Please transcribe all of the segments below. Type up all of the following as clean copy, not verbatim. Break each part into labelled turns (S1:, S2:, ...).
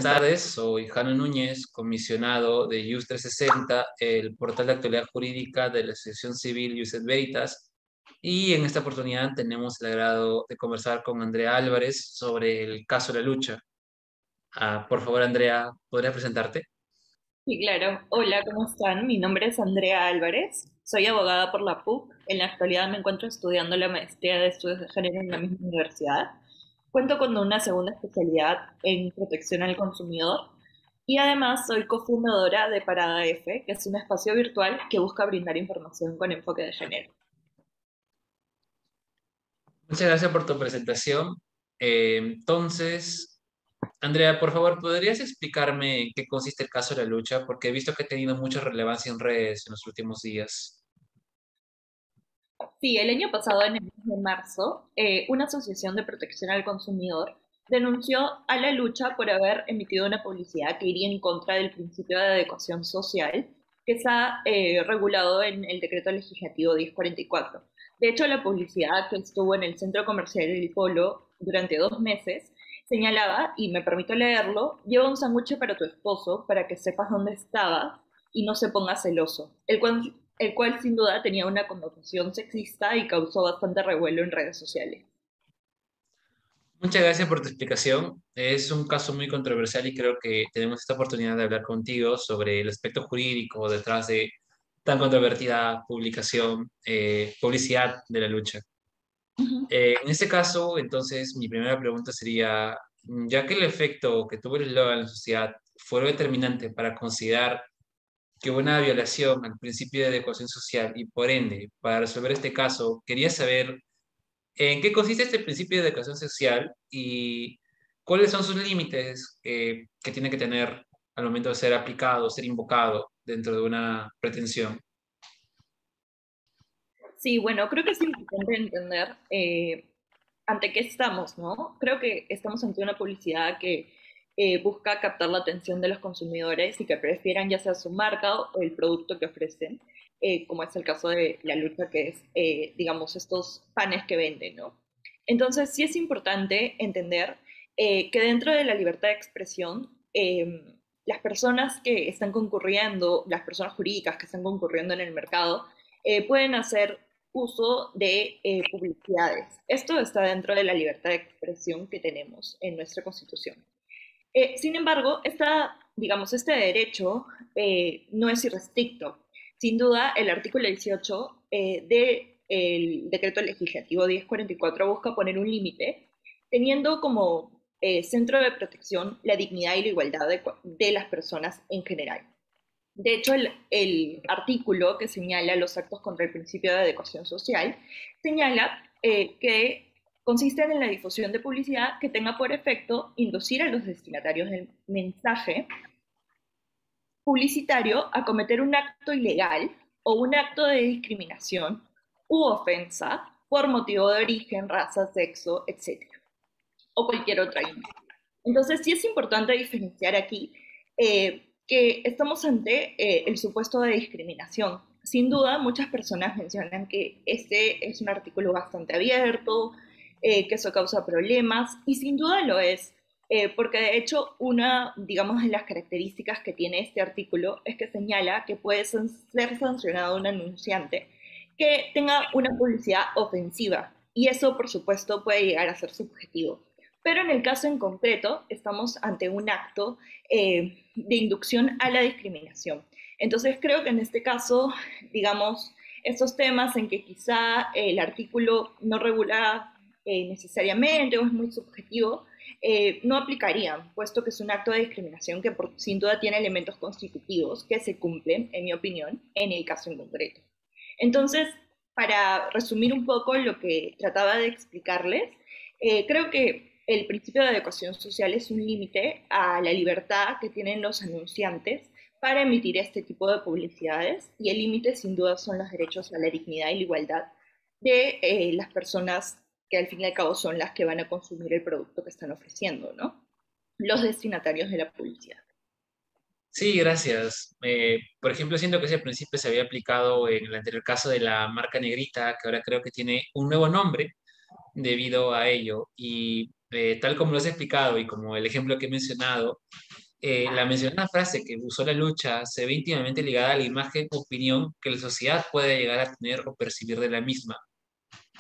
S1: tardes, soy Jano Núñez, comisionado de IUS 360, el portal de actualidad jurídica de la Asociación Civil Ius et Veritas, y en esta oportunidad tenemos el agrado de conversar con Andrea Álvarez sobre el caso de la lucha. Por favor, Andrea, ¿podrías presentarte?
S2: Sí, claro. Hola, ¿cómo están? Mi nombre es Andrea Álvarez. Soy abogada por la PUC. En la actualidad me encuentro estudiando la maestría de estudios de género en la misma universidad. Cuento con una segunda especialidad en protección al consumidor y además soy cofundadora de Parada F, que es un espacio virtual que busca brindar información con enfoque de género.
S1: Muchas gracias por tu presentación. Entonces, Andrea, por favor, ¿podrías explicarme en qué consiste el caso de la lucha? Porque he visto que ha tenido mucha relevancia en redes en los últimos días.
S2: Sí, el año pasado, en el mes de marzo, una asociación de protección al consumidor denunció a la lucha por haber emitido una publicidad que iría en contra del principio de adecuación social que está regulado en el decreto legislativo 1044. De hecho, la publicidad que estuvo en el centro comercial El Polo durante 2 meses señalaba, y me permito leerlo: lleva un sándwich para tu esposo para que sepas dónde estaba y no se ponga celoso, el cual sin duda tenía una connotación sexista y causó bastante revuelo en redes sociales.
S1: Muchas gracias por tu explicación. Es un caso muy controversial y creo que tenemos esta oportunidad de hablar contigo sobre el aspecto jurídico detrás de tan controvertida publicidad de la lucha.
S2: Ujú.
S1: En este caso, entonces, mi primera pregunta sería, ya que el efecto que tuvo el eslogan en la sociedad fue lo determinante para considerar que hubo una violación al principio de adecuación social y por ende, para resolver este caso, quería saber ¿en qué consiste este principio de adecuación social y cuáles son sus límites que tiene que tener al momento de ser aplicado, ser invocado dentro de una pretensión?
S2: Sí, bueno, creo que es importante entender ante qué estamos, ¿no? Creo que estamos ante una publicidad que busca captar la atención de los consumidores y que prefieran ya sea su marca o el producto que ofrecen, como es el caso de la lucha, que es, digamos, estos panes que venden, ¿no? Entonces, sí es importante entender que dentro de la libertad de expresión, las personas que están concurriendo, las personas jurídicas que están concurriendo en el mercado, pueden hacer uso de publicidades. Esto está dentro de la libertad de expresión que tenemos en nuestra Constitución. Sin embargo, digamos, este derecho no es irrestricto. Sin duda, el artículo 18 del decreto legislativo 1044 busca poner un límite, teniendo como centro de protección la dignidad y la igualdad de las personas en general. De hecho, el artículo que señala los actos contra el principio de adecuación social señala que consisten en la difusión de publicidad que tenga por efecto inducir a los destinatarios del mensaje publicitario a cometer un acto ilegal o un acto de discriminación u ofensa por motivo de origen, raza, sexo, etcétera, o cualquier otra índole. Entonces, sí es importante diferenciar aquí que estamos ante el supuesto de discriminación. Sin duda, muchas personas mencionan que este es un artículo bastante abierto, que eso causa problemas, y sin duda lo es, porque de hecho una, digamos, de las características que tiene este artículo es que señala que puede ser sancionado un anunciante que tenga una publicidad ofensiva, y eso, por supuesto, puede llegar a ser subjetivo. Pero en el caso en concreto, estamos ante un acto de inducción a la discriminación. Entonces, creo que en este caso, digamos, estos temas en que quizá el artículo no regula necesariamente o es muy subjetivo, no aplicarían, puesto que es un acto de discriminación que sin duda tiene elementos constitutivos que se cumplen, en mi opinión, en el caso en concreto. Entonces, para resumir un poco lo que trataba de explicarles, creo que el principio de adecuación social es un límite a la libertad que tienen los anunciantes para emitir este tipo de publicidades, y el límite sin duda son los derechos a la dignidad y la igualdad de las personas que al fin y al cabo son las que van a consumir el producto que están ofreciendo, ¿no? Los destinatarios de la publicidad.
S1: Sí, gracias. Por ejemplo, siento que ese principio se había aplicado en el anterior caso de la marca negrita, que ahora creo que tiene un nuevo nombre debido a ello. Y tal como lo has explicado y como el ejemplo que he mencionado, la mencionada frase que usó la lucha se ve íntimamente ligada a la imagen o opinión que la sociedad puede llegar a tener o percibir de la misma.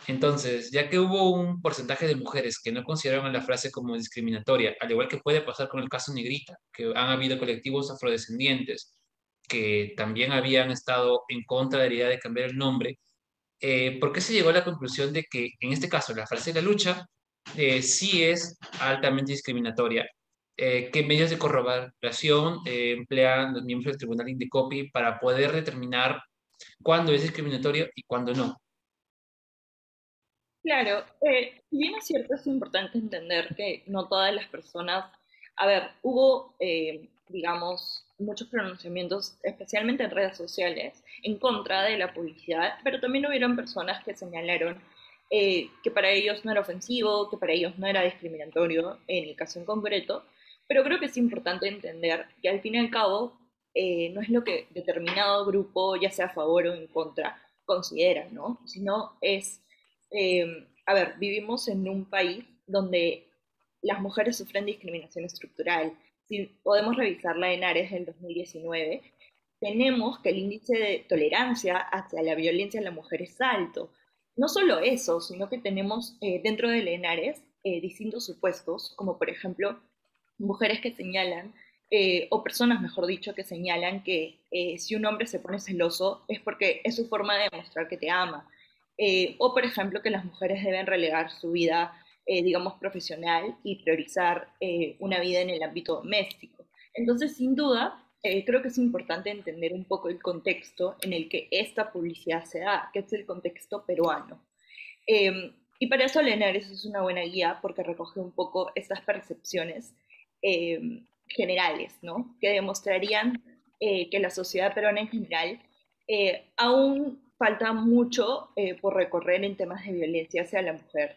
S1: Entonces, ya que hubo un porcentaje de mujeres que no consideraron a la frase como discriminatoria, al igual que puede pasar con el caso Negrita, que han habido colectivos afrodescendientes que también habían estado en contra de la idea de cambiar el nombre, ¿por qué se llegó a la conclusión de que en este caso la frase de la lucha sí es altamente discriminatoria? ¿Qué medios de corroboración emplean los miembros del Tribunal Indecopi para poder determinar cuándo es discriminatorio y cuándo no?
S2: Claro, si bien es cierto, es importante entender que no todas las personas, a ver, hubo, digamos, muchos pronunciamientos, especialmente en redes sociales, en contra de la publicidad, pero también hubieron personas que señalaron que para ellos no era ofensivo, que para ellos no era discriminatorio, en el caso en concreto, pero creo que es importante entender que al fin y al cabo no es lo que determinado grupo, ya sea a favor o en contra, considera, ¿no? Sino es a ver, vivimos en un país donde las mujeres sufren discriminación estructural. Si podemos revisar la ENARES del 2019, tenemos que el índice de tolerancia hacia la violencia en la mujer es alto. No solo eso, sino que tenemos dentro del ENARES distintos supuestos, como por ejemplo mujeres que señalan, o personas, mejor dicho, que señalan que si un hombre se pone celoso es porque es su forma de demostrar que te ama. O, por ejemplo, que las mujeres deben relegar su vida, digamos, profesional y priorizar una vida en el ámbito doméstico. Entonces, sin duda, creo que es importante entender un poco el contexto en el que esta publicidad se da, que es el contexto peruano. Y para eso Lenares es una buena guía porque recoge un poco estas percepciones generales, ¿no? Que demostrarían que la sociedad peruana en general aún falta mucho por recorrer en temas de violencia hacia la mujer.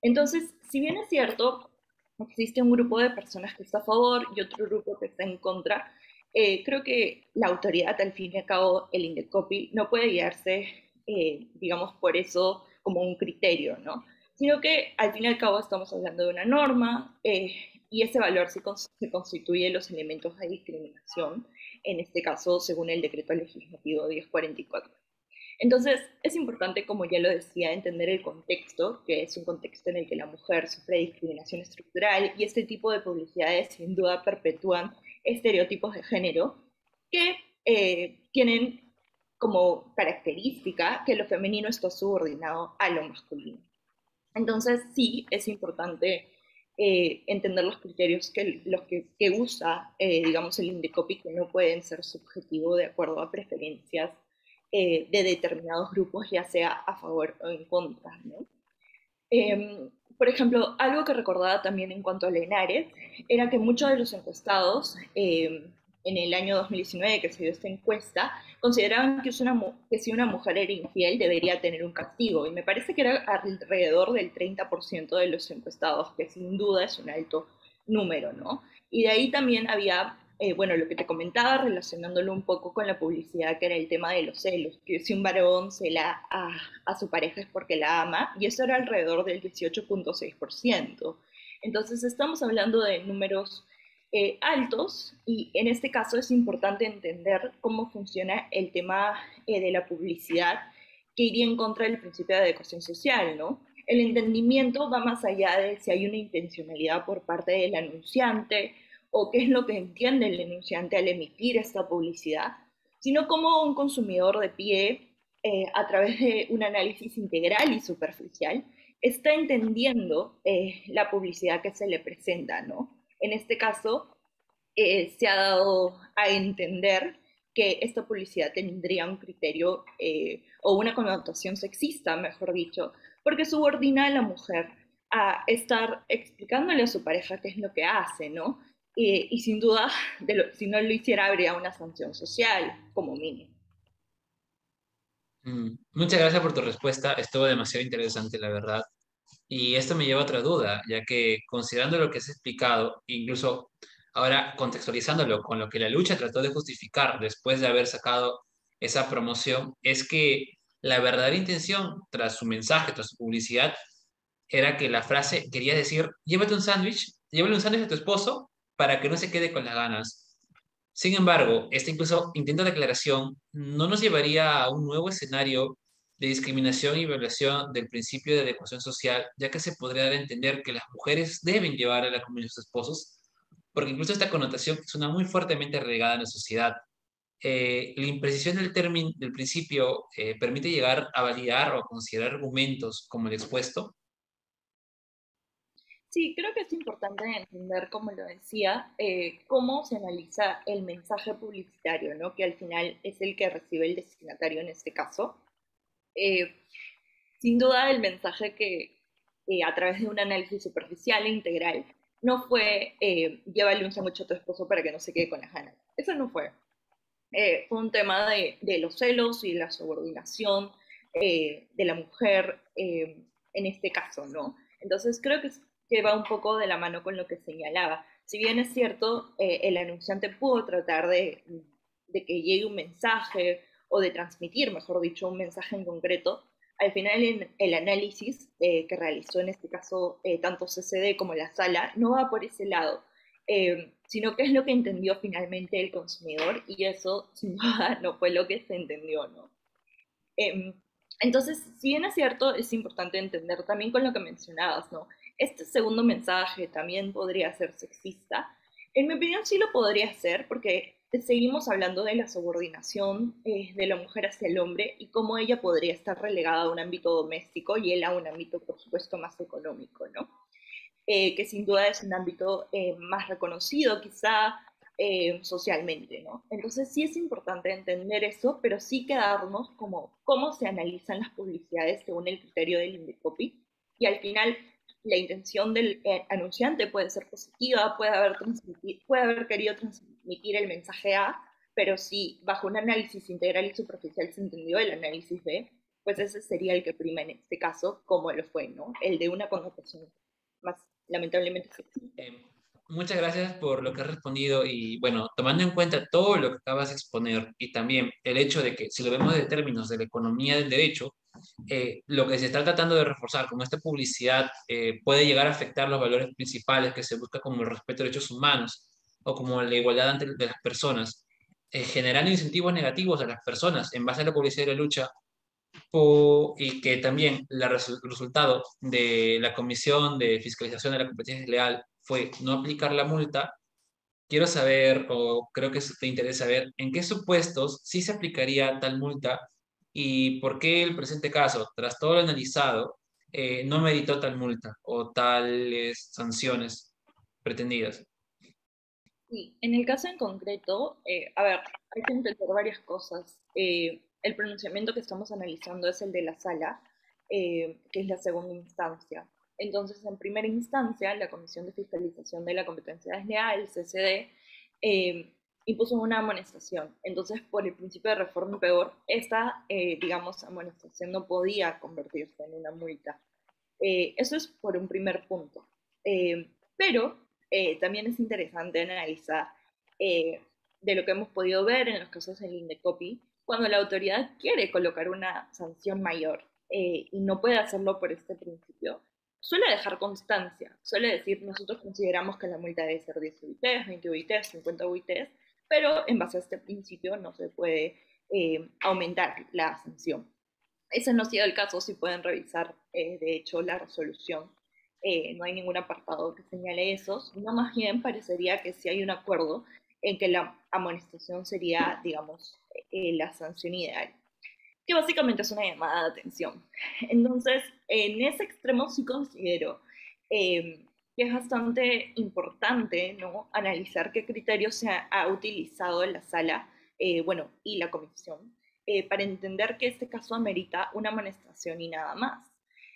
S2: Entonces, si bien es cierto, existe un grupo de personas que está a favor y otro grupo que está en contra, creo que la autoridad, al fin y al cabo, el Indecopi, no puede guiarse, digamos, por eso como un criterio, ¿no? Sino que al fin y al cabo estamos hablando de una norma y ese valor se constituye en los elementos de discriminación, en este caso, según el decreto legislativo 1044. Entonces, es importante, como ya lo decía, entender el contexto, que es un contexto en el que la mujer sufre discriminación estructural y este tipo de publicidades sin duda perpetúan estereotipos de género que tienen como característica que lo femenino está subordinado a lo masculino. Entonces, sí, es importante entender los criterios que usa, digamos, el Indecopi, que no pueden ser subjetivos de acuerdo a preferencias de determinados grupos, ya sea a favor o en contra, ¿no? Por ejemplo, algo que recordaba también en cuanto a Lenares era que muchos de los encuestados en el año 2019 que se dio esta encuesta consideraban que si una mujer era infiel debería tener un castigo y me parece que era alrededor del 30% de los encuestados, que sin duda es un alto número, ¿no? Y de ahí también había bueno, lo que te comentaba, relacionándolo un poco con la publicidad, que era el tema de los celos, que si un varón cela a su pareja es porque la ama, y eso era alrededor del 18.6%. Entonces estamos hablando de números altos, y en este caso es importante entender cómo funciona el tema de la publicidad, que iría en contra del principio de adecuación social, ¿no? El entendimiento va más allá de si hay una intencionalidad por parte del anunciante, o qué es lo que entiende el denunciante al emitir esta publicidad, sino como un consumidor de pie, a través de un análisis integral y superficial, está entendiendo la publicidad que se le presenta, ¿no? En este caso, se ha dado a entender que esta publicidad tendría un criterio o una connotación sexista, mejor dicho, porque subordina a la mujer a estar explicándole a su pareja qué es lo que hace, ¿no? Y sin duda, si no lo hiciera, habría una sanción social, como mínimo.
S1: Muchas gracias por tu respuesta. Estuvo demasiado interesante, la verdad. Y esto me lleva a otra duda, ya que considerando lo que has explicado, incluso ahora contextualizándolo con lo que la lucha trató de justificar después de haber sacado esa promoción, es que la verdadera intención tras su mensaje, tras su publicidad, era que la frase quería decir, llévale un sándwich a tu esposo para que no se quede con las ganas. Sin embargo, este incluso intento de aclaración no nos llevaría a un nuevo escenario de discriminación y violación del principio de adecuación social, ya que se podría dar a entender que las mujeres deben llevar a la comida a sus esposos, porque incluso esta connotación suena muy fuertemente arraigada en la sociedad. La imprecisión del término, del principio, permite llegar a validar o a considerar argumentos como el expuesto.
S2: Sí, creo que es importante entender, como lo decía, cómo se analiza el mensaje publicitario, ¿no? Que al final es el que recibe el destinatario en este caso. Eh, Sin duda, el mensaje que a través de un análisis superficial e integral no fue llévale un sándwich a tu esposo para que no se quede con las ganas. Eso no fue. Fue un tema de los celos y la subordinación de la mujer en este caso, ¿no? Entonces creo que va un poco de la mano con lo que señalaba. Si bien es cierto, el anunciante pudo tratar de que llegue un mensaje o de transmitir, mejor dicho, un mensaje en concreto, al final en el análisis que realizó en este caso tanto CCD como la sala no va por ese lado, sino qué es lo que entendió finalmente el consumidor y eso sin duda no fue lo que se entendió, ¿no? Eh, entonces, si bien es cierto, es importante entender también con lo que mencionabas, ¿no? Este segundo mensaje también podría ser sexista. En mi opinión sí lo podría ser porque seguimos hablando de la subordinación de la mujer hacia el hombre y cómo ella podría estar relegada a un ámbito doméstico y él a un ámbito, por supuesto, más económico, ¿no? Que sin duda es un ámbito más reconocido quizá socialmente, ¿no? Entonces sí es importante entender eso, pero sí quedarnos como cómo se analizan las publicidades según el criterio del Indecopy y al final la intención del anunciante puede ser positiva, puede haber querido transmitir el mensaje A, pero si bajo un análisis integral y superficial se entendió el análisis B, pues ese sería el que prima en este caso, como lo fue, ¿no? El de una connotación más lamentablemente sexista.
S1: Eh, Muchas gracias por lo que has respondido y bueno, tomando en cuenta todo lo que acabas de exponer y también el hecho de que si lo vemos de términos de la economía del derecho, lo que se está tratando de reforzar con esta publicidad puede llegar a afectar los valores principales que se busca como el respeto de derechos humanos o como la igualdad ante de las personas, generando incentivos negativos a las personas en base a la publicidad de la lucha y que también el resultado de la Comisión de Fiscalización de la Competencia Desleal fue no aplicar la multa. Quiero saber, o creo que eso te interesa saber, en qué supuestos sí se aplicaría tal multa y por qué el presente caso, tras todo lo analizado, no meritó tal multa o tales sanciones pretendidas.
S2: Sí, en el caso en concreto, a ver, hay que entender varias cosas. El pronunciamiento que estamos analizando es el de la sala, que es la segunda instancia. Entonces, en primera instancia, la Comisión de Fiscalización de la Competencia Desleal, CCD, eh, impuso una amonestación. Entonces, por el principio de reforma peor, esta, digamos, amonestación no podía convertirse en una multa. Eso es por un primer punto. Pero también es interesante analizar eh, de lo que hemos podido ver en los casos del Indecopi, cuando la autoridad quiere colocar una sanción mayor y no puede hacerlo por este principio, suele dejar constancia, suele decir, nosotros consideramos que la multa debe ser 10 UITs, 20 UITs, 50 UITs, pero en base a este principio no se puede aumentar la sanción. Ese no ha sido el caso, si pueden revisar, de hecho, la resolución. No hay ningún apartado que señale eso, sino más bien parecería que sí hay un acuerdo en que la amonestación sería, digamos, la sanción ideal, que básicamente es una llamada de atención. Entonces, en ese extremo sí considero que es bastante importante, ¿no?, analizar qué criterios se ha utilizado en la sala, bueno, y la comisión, para entender que este caso amerita una amonestación y nada más.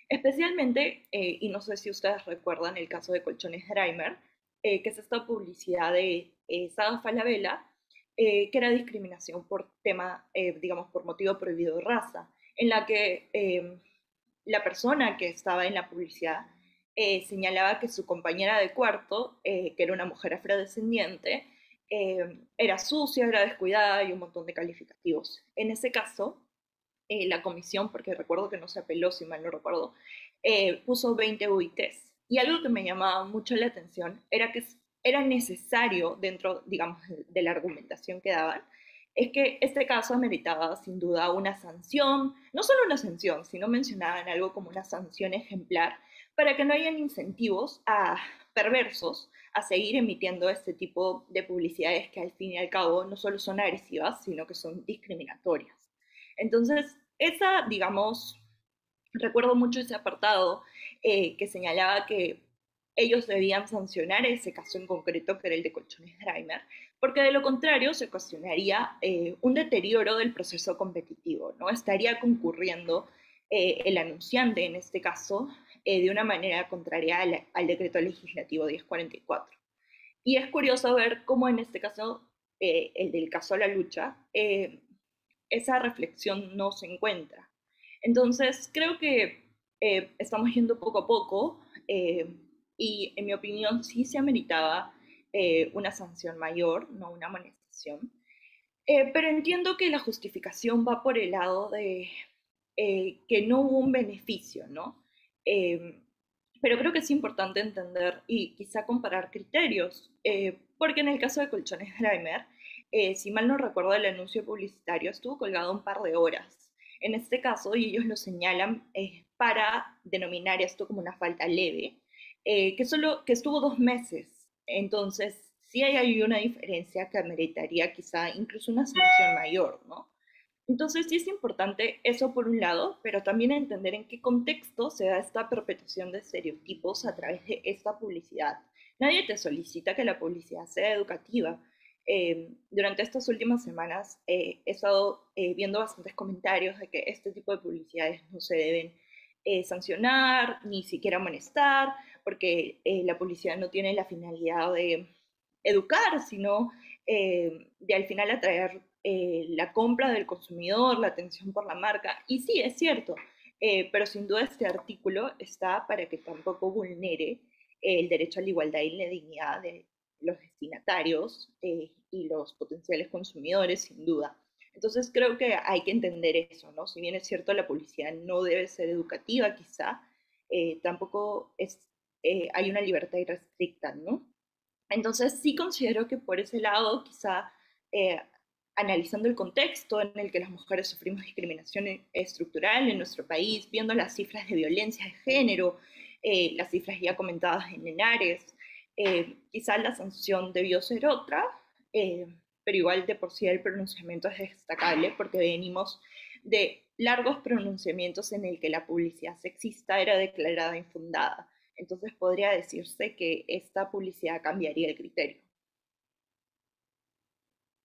S2: Especialmente, y no sé si ustedes recuerdan el caso de Colchones Dreimer, que es esta publicidad de Saga Falabella, que era discriminación por tema, digamos, por motivo prohibido de raza, en la que la persona que estaba en la publicidad señalaba que su compañera de cuarto, que era una mujer afrodescendiente, era sucia, era descuidada y un montón de calificativos. En ese caso, la comisión, porque recuerdo que no se apeló, si mal no recuerdo, puso 20 UITs. Y algo que me llamaba mucho la atención era que era necesario dentro, digamos, de la argumentación que daban, es que este caso ameritaba sin duda una sanción, no solo una sanción, sino mencionaban algo como una sanción ejemplar para que no hayan incentivos a perversos a seguir emitiendo este tipo de publicidades que al fin y al cabo no solo son agresivas, sino que son discriminatorias. Entonces, esa, digamos, recuerdo mucho ese apartado que señalaba que ellos debían sancionar ese caso en concreto, que era el de Colchones Grimer, porque de lo contrario se ocasionaría un deterioro del proceso competitivo, ¿no? Estaría concurriendo el anunciante, en este caso, de una manera contraria al decreto legislativo 1044. Y es curioso ver cómo en este caso, el del caso a la lucha, esa reflexión no se encuentra. Entonces, creo que estamos yendo poco a poco y en mi opinión sí se ameritaba una sanción mayor, no una amonestación. Pero entiendo que la justificación va por el lado de que no hubo un beneficio, ¿no? Eh, pero creo que es importante entender y quizá comparar criterios, porque en el caso de Colchones Grimer, si mal no recuerdo, el anuncio publicitario estuvo colgado un par de horas. En este caso, y ellos lo señalan para denominar esto como una falta leve, que estuvo 2 meses. Entonces, sí hay ahí una diferencia que ameritaría quizá incluso una sanción mayor, ¿no? Entonces sí es importante eso por un lado, pero también entender en qué contexto se da esta perpetuación de estereotipos a través de esta publicidad. Nadie te solicita que la publicidad sea educativa. Durante estas últimas semanas he estado viendo bastantes comentarios de que este tipo de publicidades no se deben sancionar, ni siquiera amonestar, porque la publicidad no tiene la finalidad de educar, sino de al final atraer la compra del consumidor, la atención por la marca. Y sí, es cierto, pero sin duda este artículo está para que tampoco vulnere el derecho a la igualdad y la dignidad de los destinatarios y los potenciales consumidores, sin duda. Entonces creo que hay que entender eso, ¿no? Si bien es cierto la publicidad no debe ser educativa, quizá, tampoco hay una libertad irrestricta, ¿no? Entonces sí considero que por ese lado, quizá eh, analizando el contexto en el que las mujeres sufrimos discriminación estructural en nuestro país, viendo las cifras de violencia de género, las cifras ya comentadas en Henares, quizá la sanción debió ser otra, eh, pero igual de por sí el pronunciamiento es destacable porque venimos de largos pronunciamientos en el que la publicidad sexista era declarada infundada. Entonces podría decirse que esta publicidad cambiaría el criterio.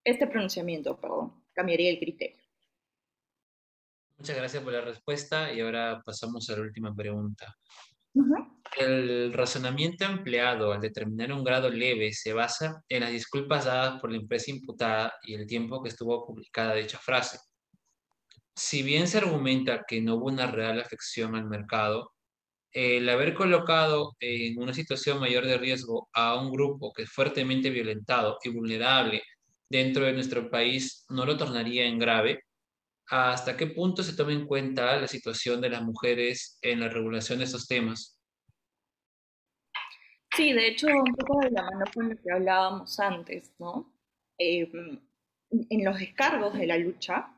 S2: Este pronunciamiento, perdón, cambiaría el criterio.
S1: Muchas gracias por la respuesta y ahora pasamos a la última pregunta.
S2: Uh -huh.
S1: El razonamiento empleado al determinar un grado leve se basa en las disculpas dadas por la empresa imputada y el tiempo que estuvo publicada dicha frase. Si bien se argumenta que no hubo una real afección al mercado, el haber colocado en una situación mayor de riesgo a un grupo que es fuertemente violentado y vulnerable dentro de nuestro país no lo tornaría en grave. ¿Hasta qué punto se toma en cuenta la situación de las mujeres en la regulación de estos temas?
S2: Sí, de hecho, un poco de la mano con lo que hablábamos antes, ¿no? Eh, en los descargos de la lucha,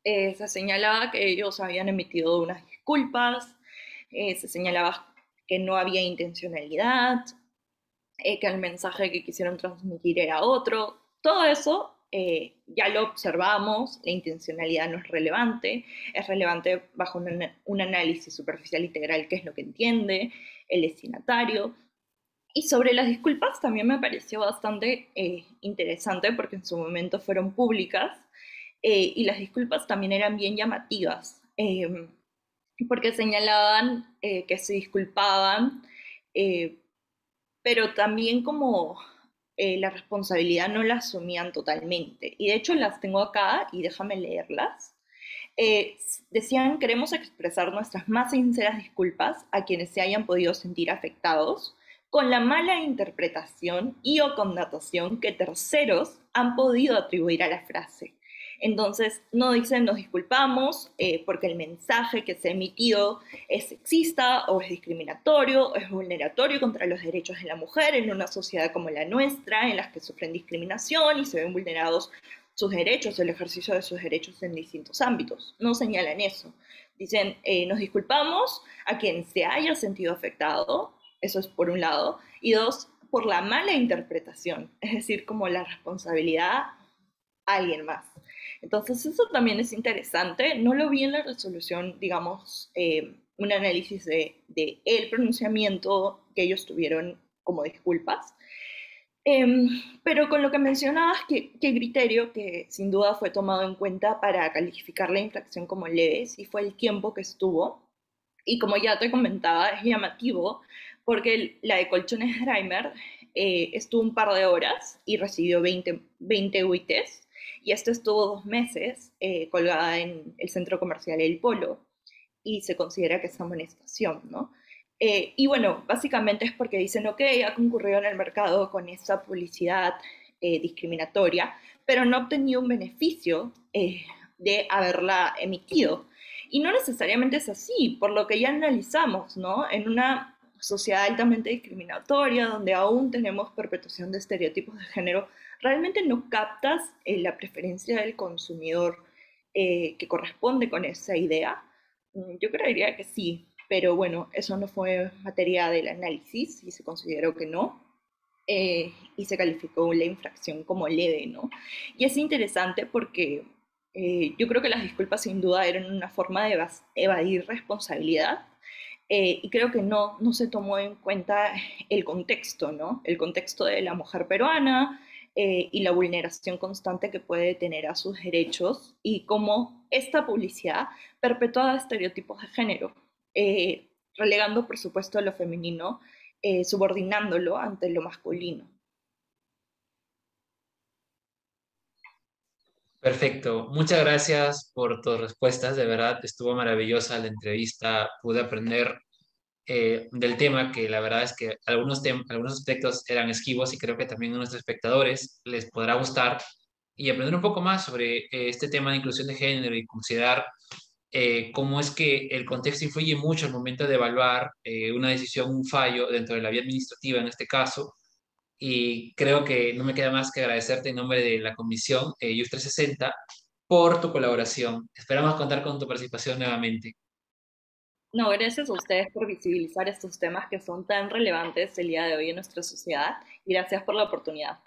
S2: se señalaba que ellos habían emitido unas disculpas, se señalaba que no había intencionalidad, que el mensaje que quisieron transmitir era otro. Todo eso ya lo observamos, la intencionalidad no es relevante bajo un análisis superficial integral, que es lo que entiende el destinatario. Y sobre las disculpas también me pareció bastante interesante porque en su momento fueron públicas y las disculpas también eran bien llamativas porque señalaban que se disculpaban pero también como la responsabilidad no la asumían totalmente. Y de hecho las tengo acá y déjame leerlas. Eh, Decían, queremos expresar nuestras más sinceras disculpas a quienes se hayan podido sentir afectados con la mala interpretación y o connotación que terceros han podido atribuir a la frase. Entonces, no dicen nos disculpamos porque el mensaje que se ha emitido es sexista o es discriminatorio o es vulneratorio contra los derechos de la mujer en una sociedad como la nuestra, en las que sufren discriminación y se ven vulnerados sus derechos, el ejercicio de sus derechos en distintos ámbitos. No señalan eso. Dicen, nos disculpamos a quien se haya sentido afectado, eso es por un lado, y dos, por la mala interpretación, es decir, como la responsabilidad a alguien más. Entonces eso también es interesante, no lo vi en la resolución, digamos, un análisis de el pronunciamiento que ellos tuvieron como disculpas, pero con lo que mencionabas, ¿qué criterio que sin duda fue tomado en cuenta para calificar la infracción como leve? Sí fue el tiempo que estuvo. Y como ya te comentaba, es llamativo porque la de Colchones Dreimer estuvo un par de horas y recibió 20 UITs. Y esto estuvo 2 meses colgada en el centro comercial El Polo y se considera que es amonestación, ¿no? Y bueno, básicamente es porque dicen, ok, ha concurrido en el mercado con esa publicidad discriminatoria, pero no ha obtenido un beneficio de haberla emitido. Y no necesariamente es así, por lo que ya analizamos, ¿no? En una sociedad altamente discriminatoria, donde aún tenemos perpetuación de estereotipos de género, realmente no captas la preferencia del consumidor que corresponde con esa idea. Yo creería que sí, pero bueno, eso no fue materia del análisis y se consideró que no, y se calificó la infracción como leve, ¿no? Y es interesante porque yo creo que las disculpas sin duda eran una forma de evadir responsabilidad, y creo que no se tomó en cuenta el contexto, ¿no? El contexto de la mujer peruana y la vulneración constante que puede tener a sus derechos y cómo esta publicidad perpetúa estereotipos de género, relegando, por supuesto, lo femenino, subordinándolo ante lo masculino.
S1: Perfecto. Muchas gracias por tus respuestas. De verdad, estuvo maravillosa la entrevista. Pude aprender del tema, que la verdad es que algunos aspectos eran esquivos y creo que también a nuestros espectadores les podrá gustar y aprender un poco más sobre este tema de inclusión de género y considerar cómo es que el contexto influye mucho al momento de evaluar una decisión, un fallo dentro de la vía administrativa en este caso. Y creo que no me queda más que agradecerte en nombre de la comisión IUS 360 por tu colaboración. Esperamos contar con tu participación nuevamente.
S2: No, gracias a ustedes por visibilizar estos temas que son tan relevantes el día de hoy en nuestra sociedad y gracias por la oportunidad.